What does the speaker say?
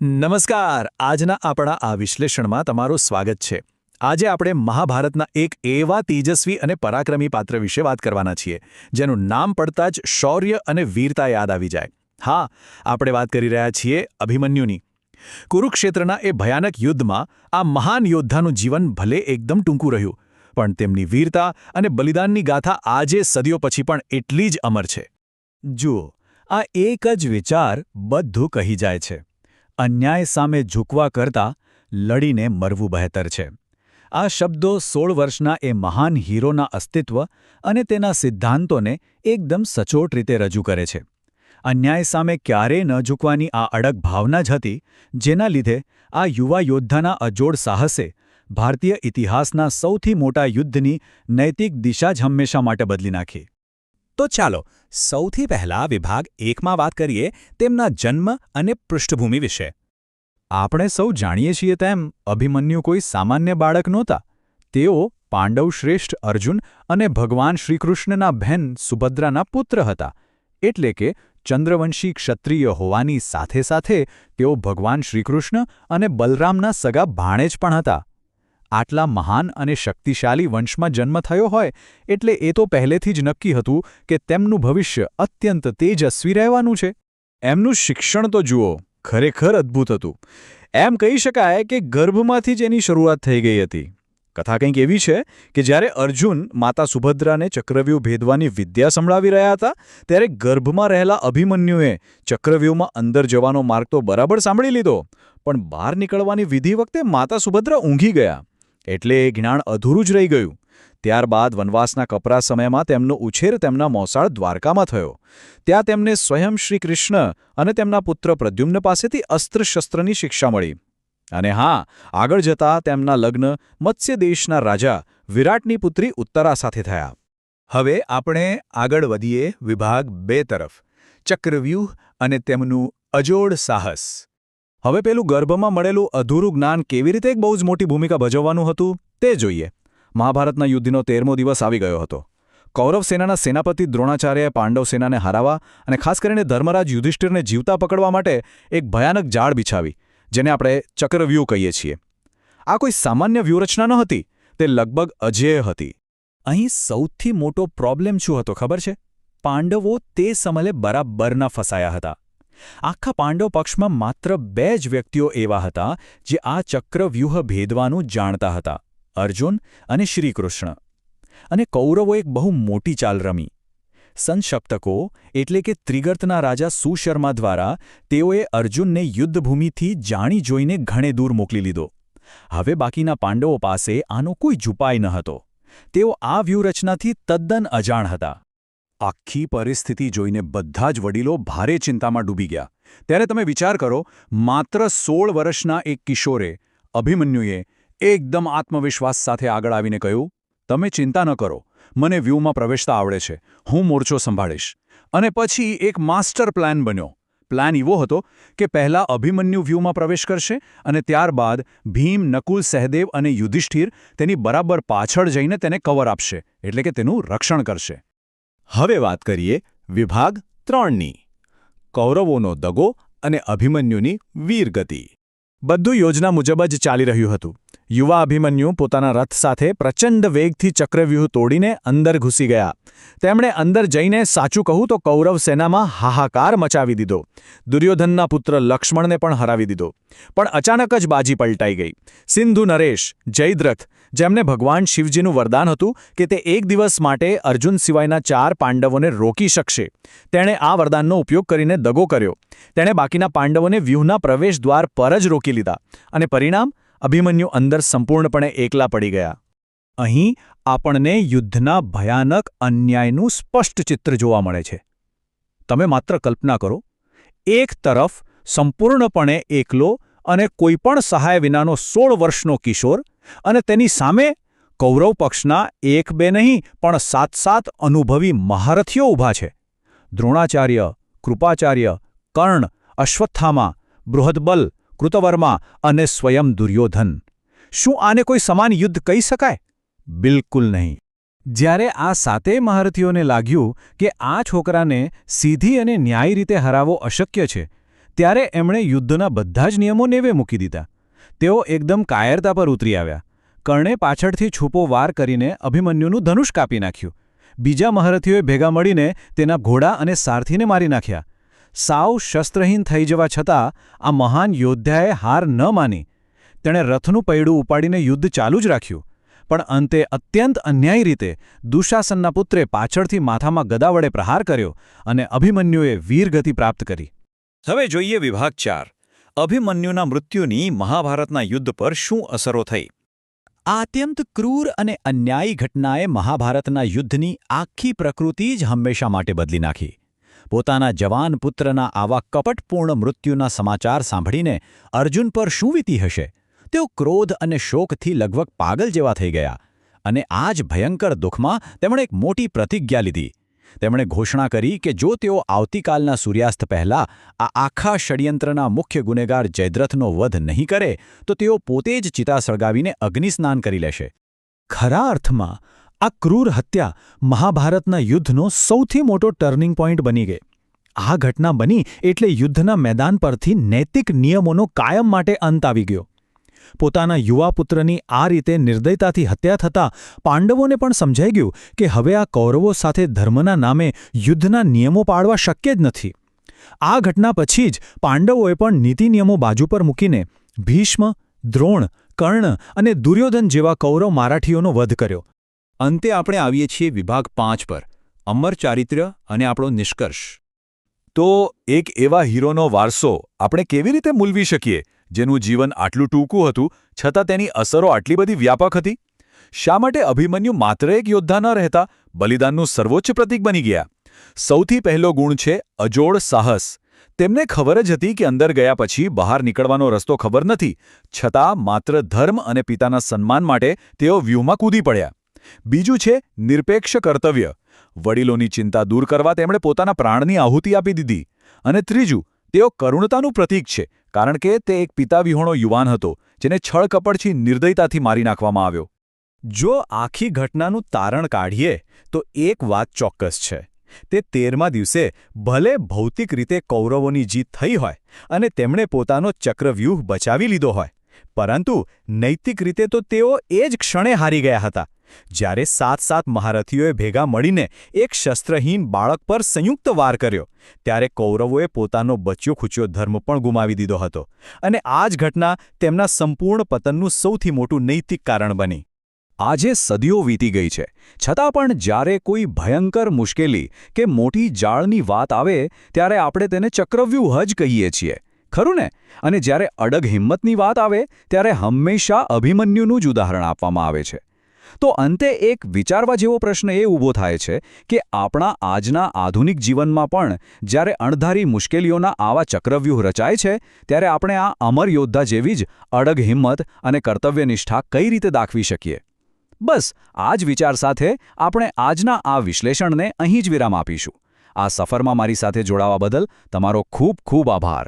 નમસ્કાર. આજના આપણા આ વિશ્લેષણમાં તમારું સ્વાગત છે. આજે આપણે મહાભારતના એક એવા તેજસ્વી અને પરાક્રમી પાત્ર વિશે વાત કરવાના છીએ જેનું નામ પડતા જ શૌર્ય અને વીરતા યાદ આવી જાય. હા, આપણે વાત કરી રહ્યા છીએ અભિમન્યુની. કુરુક્ષેત્રના એ ભયાનક યુદ્ધમાં આ મહાન યોદ્ધાનું જીવન ભલે એકદમ ટૂંકું રહ્યું, પણ તેમની વીરતા અને બલિદાનની ગાથા આજે સદીઓ પછી પણ એટલી જ અમર છે. જુઓ, આ એક જ વિચાર બધું કહી જાય છે. અન્યાય સામે ઝૂકવા કરતાં લડીને મરવું બહેતર છે. આ શબ્દો 16 વર્ષના એ મહાન હીરોના અસ્તિત્વ અને તેના સિદ્ધાંતોને એકદમ સચોટ રીતે રજૂ કરે છે. અન્યાય સામે ક્યારેય ન ઝૂકવાની આ અડગ ભાવના જ હતી જેના લીધે આ યુવા યોદ્ધાના અજોડ સાહસે ભારતીય ઇતિહાસના સૌથી મોટા યુદ્ધની નૈતિક દિશા જ હંમેશા માટે બદલી નાખી. તો ચાલો સૌથી પહેલા વિભાગ 1માં વાત કરીએ તેમના જન્મ અને પૃષ્ઠભૂમિ વિશે. આપણે સૌ જાણીએ છીએ તેમ અભિમન્યુ કોઈ સામાન્ય બાળક નહોતા. તેઓ પાંડવ શ્રેષ્ઠ અર્જુન અને ભગવાન શ્રીકૃષ્ણના બહેન સુભદ્રાના પુત્ર હતા. એટલે કે ચંદ્રવંશી ક્ષત્રિય હોવાની સાથે સાથે તેઓ ભગવાન શ્રીકૃષ્ણ અને બલરામના સગા ભાણેજ પણ હતા. આટલા મહાન અને શક્તિશાળી વંશમાં જન્મ થયો હોય એટલે એ તો પહેલેથી જ નક્કી હતું કે તેમનું ભવિષ્ય અત્યંત તેજસ્વી રહેવાનું છે. એમનું શિક્ષણ તો જુઓ, ખરેખર અદ્ભુત હતું. એમ કહી શકાય કે ગર્ભમાંથી જ એની શરૂઆત થઈ ગઈ હતી. કથા કંઈક એવી છે કે જ્યારે અર્જુન માતા સુભદ્રાને ચક્રવ્યૂહ ભેદવાની વિદ્યા સંભળાવી રહ્યા હતા ત્યારે ગર્ભમાં રહેલા અભિમન્યુએ ચક્રવ્યૂહમાં અંદર જવાનો માર્ગ તો બરાબર સાંભળી લીધો, પણ બહાર નીકળવાની વિધિ વખતે માતા સુભદ્રા ઊંઘી ગયા. એટલે એ જ્ઞાન અધૂરું જ રહી ગયું. ત્યારબાદ વનવાસના કપરા સમયમાં તેમનો ઉછેર તેમના મોસાળ દ્વારકામાં થયો. ત્યાં તેમને સ્વયં શ્રી કૃષ્ણ અને તેમના પુત્ર પ્રદ્યુમ્ન પાસેથી અસ્ત્રશસ્ત્રની શિક્ષા મળી. અને હા, આગળ જતા તેમના લગ્ન મત્સ્ય દેશના રાજા વિરાટની પુત્રી ઉત્તરા સાથે થયા. હવે આપણે આગળ વધીએ વિભાગ 2 તરફ. ચક્રવ્યૂહ અને તેમનું અજોડ સાહસ. હવે પેલું ગર્ભમાં મળેલું અધૂરું જ્ઞાન કેવી રીતે એક બહુ જ મોટી ભૂમિકા ભજવવાનું હતું તે જોઈએ. મહાભારતના યુદ્ધનો 13મો દિવસ આવી ગયો હતો. કૌરવ સેનાના સેનાપતિ દ્રોણાચાર્યએ પાંડવ સેનાને હરાવવા અને ખાસ કરીને ધર્મરાજ યુધિષ્ઠિરને જીવતા પકડવા માટે એક ભયાનક જાળ બિછાવી, જેને આપણે ચક્રવ્યૂહ કહીએ છીએ. આ કોઈ સામાન્ય વ્યૂહરચના ન હતી, તે લગભગ અજેય હતી. અહીં સૌથી મોટો પ્રોબ્લેમ શું હતો ખબર છે? પાંડવો તે સમયે બરાબરના ફસાયા હતા. આખા પાંડવ પક્ષમાં માત્ર 2 જ વ્યક્તિઓ એવા હતા જે આ ચક્રવ્યૂહ ભેદવાનું જાણતા હતા, અર્જુન અને શ્રીકૃષ્ણ. અને કૌરવો એક બહુ મોટી ચાલ રમી. સંશપ્તકો એટલે કે ત્રિગર્તના રાજા સુશર્મા દ્વારા તેઓએ અર્જુનને યુદ્ધભૂમિથી જાણી જોઈને ઘણે દૂર મોકલી લીધો. હવે બાકીના પાંડવો પાસે આનો કોઈ ઉપાય ન હતો. તેઓ આ વ્યૂહરચનાથી તદ્દન અજાણ હતા. આખી પરિસ્થિતિ જોઈને બધા જ વડીલો ભારે ચિંતામાં ડૂબી ગયા. ત્યારે તમે વિચાર કરો, માત્ર 16 વર્ષના એક કિશોરે અભિમન્યુએ એકદમ આત્મવિશ્વાસ સાથે આગળ આવીને કહ્યું, તમે ચિંતા ન કરો, મને વ્યૂહમાં પ્રવેશતા આવડે છે, હું મોરચો સંભાળીશ. અને પછી એક માસ્ટર પ્લાન બન્યો. પ્લાન એવો હતો કે પહેલા અભિમન્યુ વ્યૂહમાં પ્રવેશ કરશે અને ત્યારબાદ ભીમ, નકુલ, સહદેવ અને યુધિષ્ઠિર તેની બરાબર પાછળ જઈને તેને કવર આપશે, એટલે કે તેનું રક્ષણ કરશે. હવે વાત કરીએ વિભાગ 3ની. કૌરવોનો દગો અને અભિમન્યુની વીરગતિ. બધું યોજના મુજબ જ ચાલી રહ્યું હતું. યુવા અભિમન્યુ પોતાના રથ સાથે પ્રચંડ વેગથી ચક્રવ્યૂહ તોડીને અંદર ઘૂસી ગયા. તેમણે અંદર જઈને સાચું કહું તો કૌરવ સેનામાં હાહાકાર મચાવી દીધો. દુર્યોધનના પુત્ર લક્ષ્મણને પણ હરાવી દીધો. પણ અચાનક જ બાજી પલટાઈ ગઈ. સિંધુ નરેશ, જયદ્રથ, જેમને ભગવાન શિવજીનું વરદાન હતું કે તે એક દિવસ માટે અર્જુન સિવાયના 4 પાંડવોને રોકી શકશે, તેણે આ વરદાનનો ઉપયોગ કરીને દગો કર્યો. તેણે બાકીના પાંડવોને વ્યૂહના પ્રવેશ દ્વાર પર જ રોકી લીધા અને પરિણામ, અભિમન્યુ અંદર સંપૂર્ણપણે એકલા પડી ગયા. અહીં આપણને યુદ્ધના ભયાનક અન્યાયનું સ્પષ્ટ ચિત્ર જોવા મળે છે. તમે માત્ર કલ્પના કરો, એક તરફ સંપૂર્ણપણે એકલો અને કોઈપણ સહાય વિનાનો 16 વર્ષનો કિશોર, અને તેની સામે કૌરવ પક્ષના 1-2 નહીં પણ 7-7 અનુભવી મહારથીઓ ઊભા છે. દ્રોણાચાર્ય, કૃપાચાર્ય, કર્ણ, અશ્વત્થામા, બૃહદબલ, કૃતવર્મા અને સ્વયં દુર્યોધન. શું આને કોઈ સમાન યુદ્ધ કહી શકાય? બિલકુલ નહીં. જ્યારે આ 7 મહારથીઓને લાગ્યું કે આ છોકરાને સીધી અને ન્યાયી રીતે હરાવવો અશક્ય છે, ત્યારે એમણે યુદ્ધના બધા જ નિયમો નેવે મૂકી દીધા. તેઓ એકદમ કાયરતા પર ઉતરી આવ્યા. કર્ણે પાછળથી છૂપો વાર કરીને અભિમન્યુનું ધનુષ કાપી નાખ્યું. બીજા મહારથીઓએ ભેગા મળીને તેના ઘોડા અને સારથીને મારી નાખ્યા. સાવ શસ્ત્રહીન થઈ જવા છતાં આ મહાન યોદ્ધાએ હાર ન માની. તેણે રથનું પૈડું ઉપાડીને યુદ્ધ ચાલુ જ રાખ્યું. પણ અંતે અત્યંત અન્યાયી રીતે દુશાસનના પુત્રે પાછળથી માથામાં ગદા વડે પ્રહાર કર્યો અને અભિમન્યુએ વીરગતિ પ્રાપ્ત કરી. હવે જોઈએ વિભાગ 4. અભિમન્યુના મૃત્યુની મહાભારતના યુદ્ધ પર શું અસરો થઈ? આ અત્યંત ક્રૂર અને અન્યાયી ઘટનાએ મહાભારતના યુદ્ધની આખી પ્રકૃતિ જ હંમેશા માટે બદલી નાખી. પોતાના જવાન પુત્રના આવા કપટપૂર્ણ મૃત્યુના સમાચાર સાંભળીને અર્જુન પર શું વીતી હશે? તેઓ ક્રોધ અને શોકથી લગભગ પાગલ જેવા થઈ ગયા. અને આ જ ભયંકર દુઃખમાં તેમણે એક મોટી પ્રતિજ્ઞા લીધી. તેમણે ઘોષણા કરી કે જો તેઓ આવતીકાલના સૂર્યાસ્ત પહેલાં આ આખા ષડયંત્રના મુખ્ય ગુનેગાર જયદ્રથનો વધ નહીં કરે તો તેઓ પોતે જ ચિતા સળગાવીને અગ્નિસ્નાન કરી લેશે. ખરા અર્થમાં આ ક્રૂર હત્યા મહાભારતના યુદ્ધનો સૌથી મોટો ટર્નિંગ પોઈન્ટ બની ગઈ. આ ઘટના બની એટલે યુદ્ધના મેદાન પરથી નૈતિક નિયમોનો કાયમ માટે અંત આવી ગયો. પોતાના યુવા પુત્રની આ રીતે નિર્દયતાથી હત્યા થતાં પાંડવોને પણ સમજાઈ ગયું કે હવે આ કૌરવો સાથે ધર્મના નામે યુદ્ધના નિયમો પાળવા શક્ય જ નથી. આ ઘટના પછી જ પાંડવોએ પણ નીતિ નિયમો બાજુ પર મૂકીને ભીષ્મ, દ્રોણ, કર્ણ અને દુર્યોધન જેવા કૌરવ મરાઠીઓનો વધ કર્યો. અંતે આપણે આવીએ છીએ વિભાગ 5 પર, અમર ચારિત્ર્ય અને આપણો નિષ્કર્ષ. તો એક એવા હીરોનો વારસો આપણે કેવી રીતે મૂલવી શકીએ જેનું જીવન આટલું ટૂંકું હતું છતાં તેની અસરો આટલી બધી વ્યાપક હતી? શા માટે અભિમન્યુ માત્ર એક યોદ્ધા ન રહેતા બલિદાનનું સર્વોચ્ચ પ્રતીક બની ગયા? સૌથી પહેલો ગુણ છે અજોડ સાહસ. તેમને ખબર જ હતી કે અંદર ગયા પછી બહાર નીકળવાનો રસ્તો ખબર નથી, છતાં માત્ર ધર્મ અને પિતાના સન્માન માટે તેઓ વ્યૂહમાં કૂદી પડ્યા. બીજું છે નિરપેક્ષ કર્તવ્ય. વડીલોની ચિંતા દૂર કરવા તેમણે પોતાના પ્રાણની આહુતિ આપી દીધી. અને ત્રીજું, તેઓ કરુણતાનું પ્રતીક છે, કારણ કે તે એક પિતાવિહોણો યુવાન હતો જેને છળકપટથી નિર્દયતાથી મારી નાખવામાં આવ્યો. જો આખી ઘટનાનું તારણ કાઢીએ તો એક વાત ચોક્કસ છે. તે 13મા દિવસે ભલે ભૌતિક રીતે કૌરવોની જીત થઈ હોય અને તેમણે પોતાનો ચક્રવ્યૂહ બચાવી લીધો હોય, પરંતુ નૈતિક રીતે તો તેઓ એ જ ક્ષણે હારી ગયા હતા જ્યારે 7 મહારથીઓએ ભેગા મળીને એક શસ્ત્રહીન બાળક પર સંયુક્ત વાર કર્યો. ત્યારે કૌરવોએ પોતાનો બચ્યો ખૂચ્યો ધર્મ પણ ગુમાવી દીધો હતો. અને આ જ ઘટના તેમના સંપૂર્ણ પતનનું સૌથી મોટું નૈતિક કારણ બની. આજે સદીઓ વીતી ગઈ છે, છતાં પણ જ્યારે કોઈ ભયંકર મુશ્કેલી કે મોટી જાળની વાત આવે ત્યારે આપણે તેને ચક્રવ્યૂહ જ કહીએ છીએ, ખરું ને? અને જ્યારે અડગ હિંમતની વાત આવે ત્યારે હંમેશા અભિમન્યુનું જ ઉદાહરણ આપવામાં આવે છે. તો અંતે એક વિચારવા જેવો પ્રશ્ન એ ઊભો થાય છે કે આપણા આજના આધુનિક જીવનમાં પણ જ્યારે અણધારી મુશ્કેલીઓના આવા ચક્રવ્યૂહ રચાય છે ત્યારે આપણે આ અમર યોદ્ધા જેવી જ અડગ હિંમત અને કર્તવ્યનિષ્ઠા કઈ રીતે દાખવી શકીએ? બસ આ જ વિચાર સાથે આપણે આજના આ વિશ્લેષણને અહીં જ વિરામ આપીશું. આ સફરમાં મારી સાથે જોડાવા બદલ તમારો ખૂબ ખૂબ આભાર.